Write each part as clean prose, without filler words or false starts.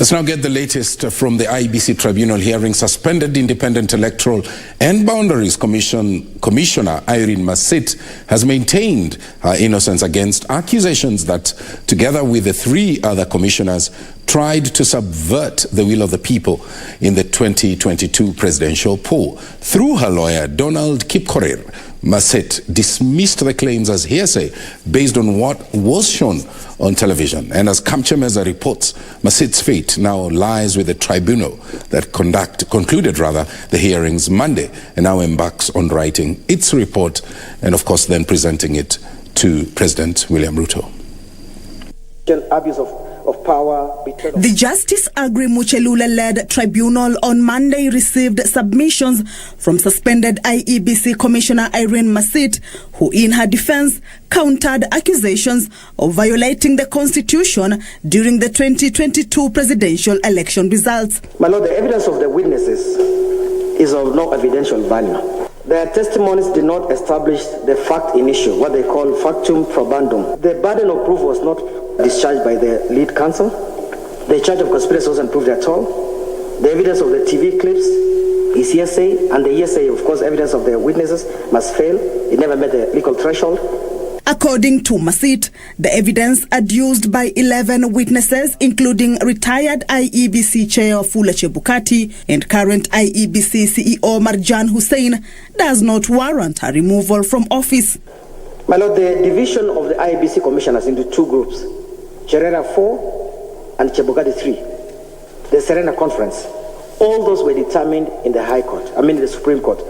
Let's now get the latest from the IEBC tribunal hearing. Suspended Independent Electoral and Boundaries Commissioner Irene Masit has maintained her innocence against accusations that, together with the 3 other commissioners, tried to subvert the will of the people in the 2022 presidential poll. Through her lawyer, Donald Kipkorir, Masit dismissed the claims as hearsay based on what was shown on television. And as Kamche Menza reports, Masit's fate now lies with the tribunal that concluded the hearings Monday, and now embarks on writing its report and, of course, then presenting it to President William Ruto. Abuse of power. The Justice Agri Muchelule-led tribunal on Monday received submissions from suspended IEBC Commissioner Irene Masit, who in her defense countered accusations of violating the Constitution during the 2022 presidential election results. My Lord, the evidence of the witnesses is of no evidential value. Their testimonies did not establish the fact in issue, what they call factum probandum. The burden of proof was not discharged by the lead counsel. The charge of conspiracy wasn't proved at all. The evidence of the TV clips is hearsay, and the hearsay, of course, evidence of the witnesses must fail. It never met the legal threshold. According to Masit, the evidence adduced by 11 witnesses, including retired IEBC Chair Fula Chebukati and current IEBC CEO Marjan Hussein, does not warrant a removal from office. My Lord, the division of the IEBC commissioners into 2 groups, Cherera 4 and Chebukati 3, the Serena Conference, all those were determined in the High Court, the Supreme Court,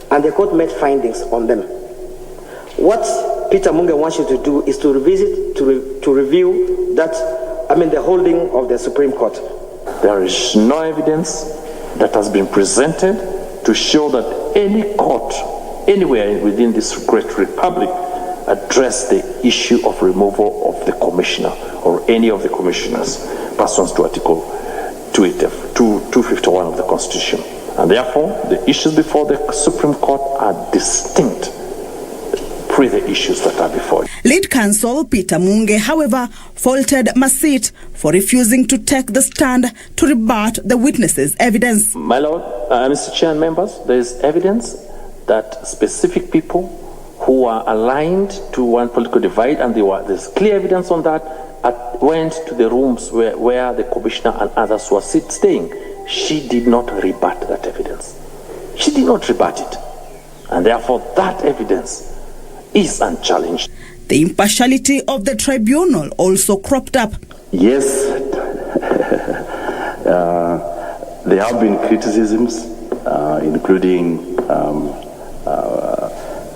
and the court made findings on them. What Peter Munge wants you to do is to revisit, to review that, the holding of the Supreme Court. There is no evidence that has been presented to show that any court anywhere within this great republic addressed the issue of removal of the commissioner or any of the commissioners pursuant to Article 251 of the Constitution. And therefore, the issues before the Supreme Court are distinct from the issues that are before you. Lead counsel Peter Munge, however, faulted Masit for refusing to take the stand to rebut the witnesses' evidence. My Lord, Mr. Chair and members, there is evidence that specific people who are aligned to one political divide, and there's clear evidence on that, went to the rooms where the commissioner and others were staying. She did not rebut that evidence. She did not rebut it. And therefore, that evidence is unchallenged. The impartiality of the tribunal also cropped up. Yes, there have been criticisms, including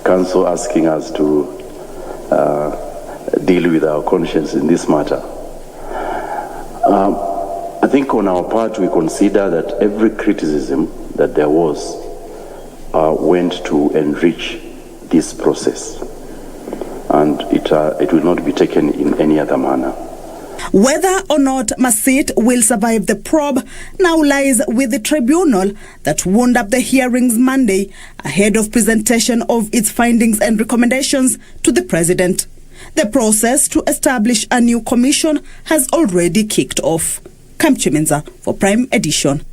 counsel asking us to deal with our conscience in this matter. I think on our part we consider that every criticism that there was went to enrich this process, and it will not be taken in any other manner. Whether or not Masit will survive the probe now lies with the tribunal that wound up the hearings Monday ahead of presentation of its findings and recommendations to the president. The process to establish a new commission has already kicked off. Kamche Menza for Prime Edition.